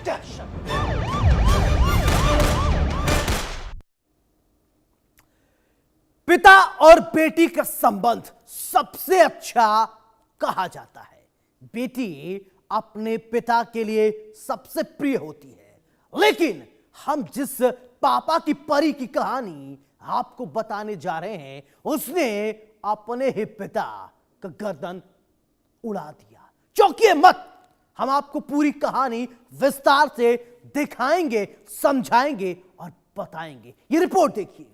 दहशत। पिता और बेटी का संबंध सबसे अच्छा कहा जाता है। बेटी अपने पिता के लिए सबसे प्रिय होती है, लेकिन हम जिस पापा की परी की कहानी आपको बताने जा रहे हैं, उसने अपने ही पिता का गर्दन उड़ा दिया। चौंकिए मत, हम आपको पूरी कहानी विस्तार से दिखाएंगे, समझाएंगे और बताएंगे। ये रिपोर्ट देखिए।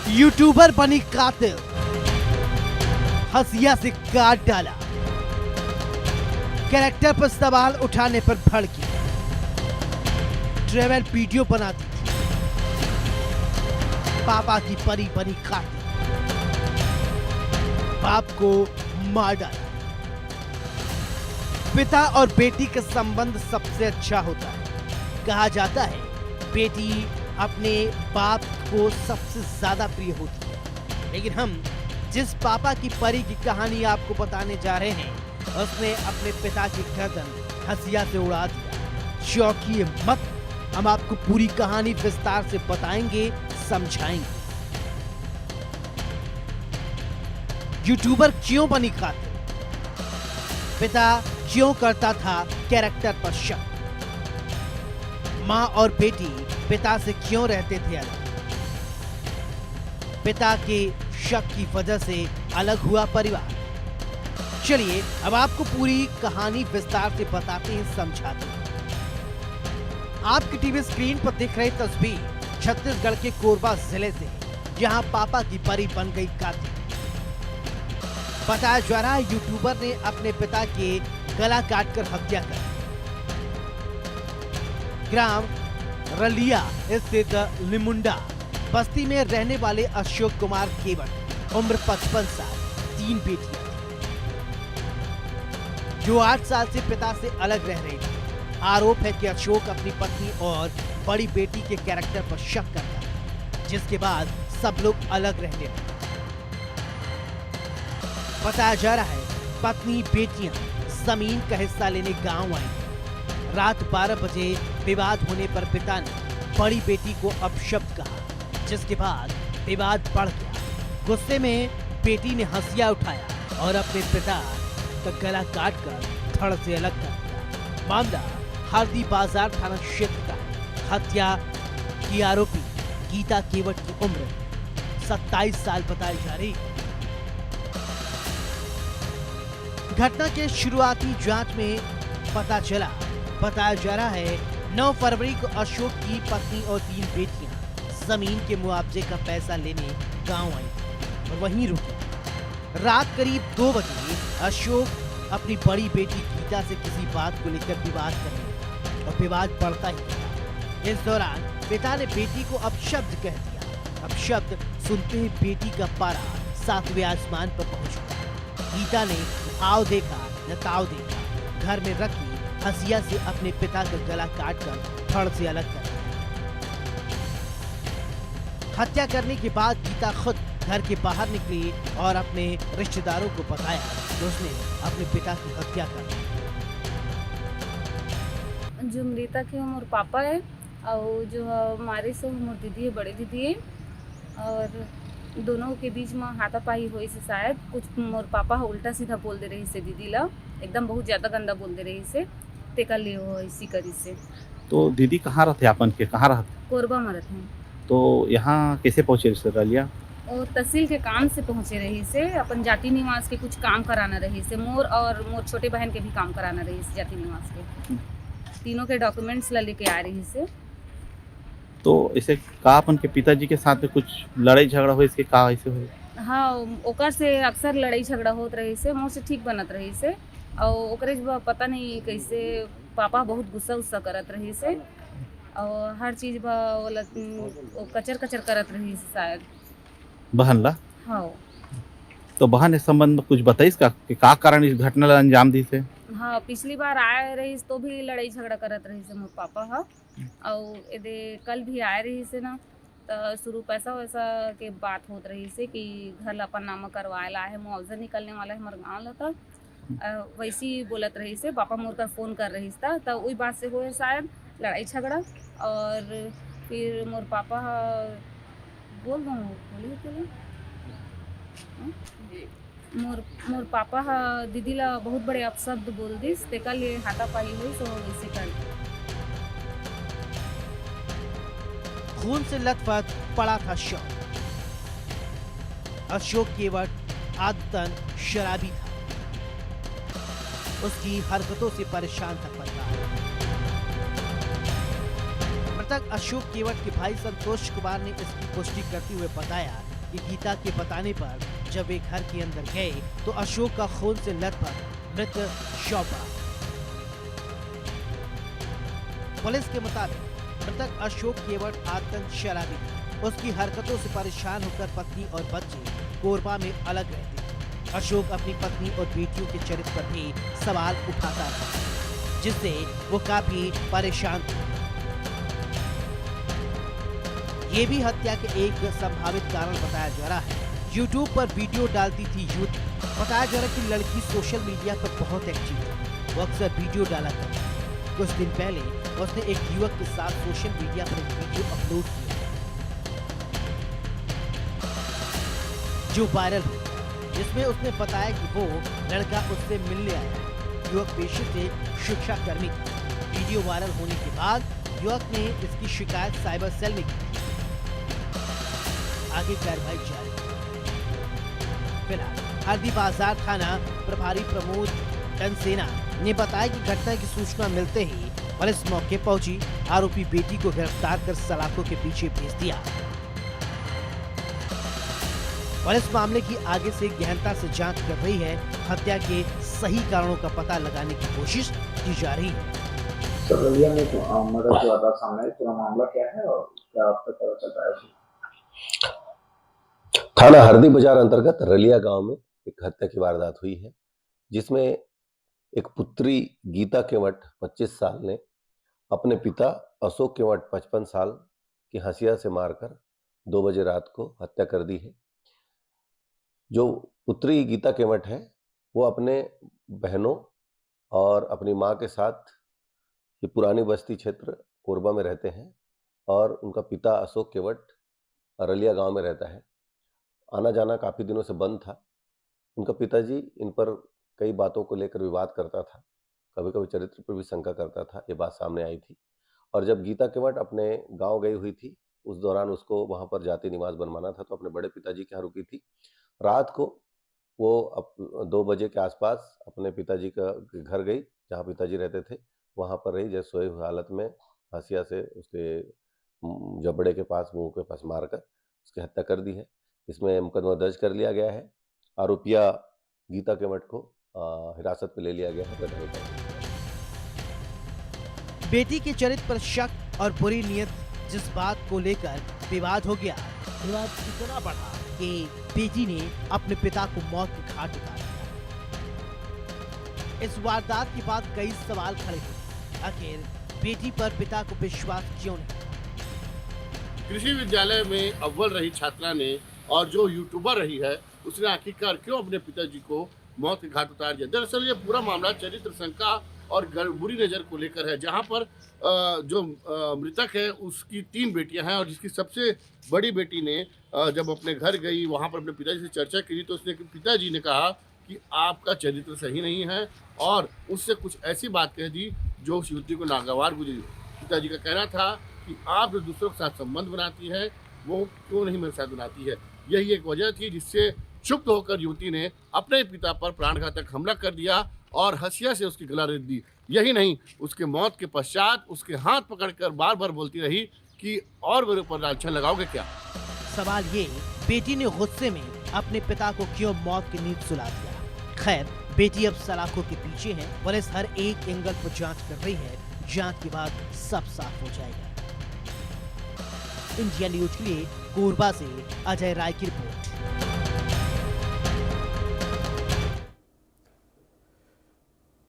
यूट्यूबर बनी कातिल, हसिया से काट डाला, कैरेक्टर पर सवाल उठाने पर भड़की, ट्रैवल वीडियो बनाती थी, पापा की परी बनी कातिल, बाप को मार डाला। पिता और बेटी का संबंध सबसे अच्छा होता है। कहा जाता है बेटी अपने बाप को सबसे ज्यादा प्रिय होती है, लेकिन हम जिस पापा की परी की कहानी आपको बताने जा रहे हैं, उसने अपने पिता की गर्दन हसिया से उड़ा दिया। चौंकिए मत, हम आपको पूरी कहानी विस्तार से बताएंगे, समझाएंगे। यूट्यूबर क्यों बनी कातिल? पिता क्यों करता था कैरेक्टर पर शक? माँ और बेटी पिता से क्यों रहते थे अलग? पिता के शक की वजह से अलग हुआ परिवार। चलिए अब आपको पूरी कहानी विस्तार से बताते हैं, समझाते हैं। आपकी टीवी स्क्रीन पर दिख रही तस्वीर छत्तीसगढ़ के कोरबा जिले से, जहां पापा की परी बन गई कातिल। बताया जा रहा है यूट्यूबर ने अपने पिता के गला काटकर हत्या कर ग्राम रलिया स्थित लिमुंडा बस्ती में रहने वाले अशोक कुमार केवट उम्र 55 साल, 3 बेटियां थी, जो 8 साल से पिता से अलग रह रही थी। आरोप है कि अशोक अपनी पत्नी और बड़ी बेटी के कैरेक्टर पर शक करता था, जिसके बाद सब लोग अलग रहने लगे। बताया जा रहा है पत्नी बेटियां जमीन का हिस्सा लेने गांव आई। रात 12 बजे विवाद होने पर पिता ने बड़ी बेटी को अपशब्द कहा, जिसके बाद विवाद बढ़ गया। गुस्से में बेटी ने हंसिया उठाया और अपने पिता का गला काटकर धड़ से अलग कर दिया। मामला हरदी बाजार थाना क्षेत्र का है। हत्या की आरोपी गीता केवट की उम्र 27 साल बताई जा रही है। घटना के शुरुआती जांच में बताया जा रहा है 9 फरवरी को अशोक की पत्नी और 3 बेटियां जमीन के मुआवजे का पैसा लेने गांव आई और वहीं रुकी। रात करीब 2 बजे अशोक अपनी बड़ी बेटी गीता से किसी बात को लेकर विवाद करने लगा और विवाद बढ़ता ही गया। इस दौरान पिता ने बेटी को अपशब्द कह दिया। अपशब्द सुनते ही बेटी का पारा 7वें आसमान पर पहुंच गया। गीता ने आओ देखा न ताव देखा, घर में रखी हसिया से अपने पिता का गला काटकर धड़ से अलग कर दिया। हत्या करने के बाद गीता खुद घर के बाहर निकली और अपने रिश्तेदारों को बताया कि उसने अपने पिता की हत्या कर दी। जो मृतक है हमारे पापा है और जो हमारे से हमारी दीदी है, बड़ी दीदी है, और दोनों के बीच में हाथापाई हुई से शायद कुछ मोर पापा उल्टा सीधा बोल दे रही से दीदी ला, एकदम बहुत ज़्यादा गंदा बोल दे रही से तेका ले हो इसी करी से। तो दीदी कहाँ रहते आपन के, कहाँ रहते? कोरबा में रहते हैं। तो यहाँ कैसे पहुँचे रिश्तेदारिया? और तहसील के काम से पहुँचे रही से, अपन जाति निवास के कुछ काम कराना रही से, मोर और मोर छोटे बहन के भी काम कराना रही से, जाति निवास के तीनों के डॉक्यूमेंट्स ला लेके आ रही से। तो इसे का अपन के पिताजी के साथ में कुछ लड़ाई झगड़ा हो, इसके का ऐसे हो? हाँ, ओकर से अक्सर लड़ाई झगड़ा होत रही से, मोर से ठीक बनत रही से, और ओकरे पता नहीं कैसे पापा बहुत गुस्सा करत रही से, और हर चीज़ वाला कचर कचर करत रही से शायद बहन ला। हाँ। तो बहन इस संबंध में कुछ बताइस का कि का कारण इस घटना ला अंजाम दी से? हाँ, पिछली बार आए रही तो भी लड़ाई झगड़ा करत रही से मोर पापा। हाँ, और यदि कल भी आए रही से ना, तो शुरू पैसा वैसा के बात होत रही से कि घर ला अपन नाम करवाएला है, मुआवजा निकलने वाला है हमारे गाँव ला था। वैसे ही बोलत रही से पापा मोर का फ़ोन कर रही था, तो वही बात से हुए शायद लड़ाई झगड़ा। और फिर मोर पापा बोल दूँ बोली चलो मोर पापा दीदी ला बहुत बड़े अपशब्द बोल दिस, तेका लिए हाथापाई हुई सो वैसे कर। खून से लथपथ पड़ा था शव। अशोक केवट आदतन शराबी था, उसकी हरकतों से परेशान था परिवार। मृतक अशोक केवट के भाई संतोष कुमार ने इसकी पुष्टि करते हुए बताया कि गीता के बताने पर जब वे घर के अंदर गए तो अशोक का खून से लथपथ मृत शव पड़ा। पुलिस के मुताबिक मृतक अशोक केवट आतंक शराबी था। उसकी हरकतों से परेशान होकर पत्नी और बच्चे कोरबा में अलग रहते थे। अशोक अपनी पत्नी और बेटियों के चरित्र पर भी सवाल उठाता रहा, जिससे वो काफी परेशान थे। ये भी हत्या के एक संभावित कारण बताया जा रहा है। YouTube पर वीडियो डालती थी युवती। बताया जा रहा है कि लड़की सोशल मीडिया पर बहुत एक्टिव है, वो अक्सर वीडियो डाला करती है। कुछ दिन पहले उसने एक युवक के साथ सोशल मीडिया पर एक वीडियो अपलोड किया जो वायरल हुआ, जिसमें उसने बताया कि वो लड़का उससे मिलने आया है। युवक पेशे से शिक्षा कर्मी था। वीडियो वायरल होने के बाद युवक ने इसकी शिकायत साइबर सेल में की। आगे कार्रवाई जारी। फिलहाल हरदी बाजार थाना प्रभारी प्रमोद टनसेना ने बताया कि घटना की सूचना मिलते ही पुलिस मौके पहुंची, आरोपी बेटी को गिरफ्तार कर सलाखों के पीछे भेज दिया। पुलिस मामले की आगे से गहनता से जांच कर रही है। हत्या के सही कारणों का पता लगाने की कोशिश की जा रही है। सरलिया में तो मर्डर जो आता सामने है, पूरा मामला क्या है और क्या अब तक पता चल रहा है? थाना हरदी बाजार अंतर्गत रलिया गांव में एक हत्या की वारदात हुई है, जिसमें एक पुत्री गीता केवट 25 साल ने अपने पिता अशोक केवट 55 साल की हंसिया से मारकर 2 बजे रात को हत्या कर दी है। जो पुत्री गीता केवट है वो अपने बहनों और अपनी मां के साथ ये पुरानी बस्ती क्षेत्र कोरबा में रहते हैं और उनका पिता अशोक केवट रलिया गांव में रहता है। आना जाना काफ़ी दिनों से बंद था। उनका पिताजी इन पर कई बातों को लेकर विवाद करता था, कभी कभी चरित्र पर भी शंका करता था। ये बात सामने आई थी और जब गीता केवट अपने गांव गई हुई थी, उस दौरान उसको वहां पर जाति निवास बनवाना था, तो अपने बड़े पिताजी के यहाँ रुकी थी। रात को वो 2 बजे के आसपास अपने पिताजी का घर गई, जहाँ पिताजी रहते थे। वहाँ पर रही, जब सोए हुए हालत में हंसिया से उसके जबड़े के पास, मुंह के पास मारकर उसकी हत्या कर दी है। इसमें मुकदमा दर्ज कर लिया गया है। आरोपिया गीता केवट को हिरासत में ले लिया गया है। बेटी के चरित्र पर शक और बुरी नीयत जिस बात को लेकर विवाद हो गया, विवाद इतना बढ़ा कि बेटी ने अपने पिता को मौत के घाट उतार दिया। इस वारदात के बाद कई सवाल खड़े हुए। आखिर बेटी पर पिता को विश्वास क्यों नहीं? कृषि विद्यालय में अव्वल रही छात्रा ने और जो यूट्यूबर रही है उसने आखिरकार क्यों अपने पिताजी को मौत के घाट उतार दिया? दरअसल ये पूरा मामला चरित्र शंका और बुरी नज़र को लेकर है, जहां पर जो मृतक है उसकी 3 बेटियां हैं और जिसकी सबसे बड़ी बेटी ने जब अपने घर गई, वहां पर अपने पिताजी से चर्चा की तो उसने पिताजी ने कहा कि आपका चरित्र सही नहीं है और उससे कुछ ऐसी बात कह दी जो उस युवती को नागवार गुजरी। पिताजी का कहना था कि आप जो दूसरों के साथ संबंध बनाती है वो क्यों नहीं मेरे साथ बनाती है। यही एक वजह थी जिससे क्षुब्ध होकर युवती ने अपने पिता पर प्राणघातक हमला कर दिया और हंसिया से उसकी गला रेत दी। यही नहीं, उसके मौत के पश्चात उसके हाथ पकड़कर बार बार बोलती रही कि और मेरे ऊपर लांछन लगाओगे क्या? सवाल ये, बेटी ने गुस्से में अपने पिता को क्यों मौत की नींद सुला दिया? खैर, बेटी अब सलाखों के पीछे है। पुलिस हर एक एंगल पर जांच कर रही है। जांच के बाद सब साफ हो जाएगा। इंडिया न्यूज के लिए कोरबा से अजय राय की रिपोर्ट।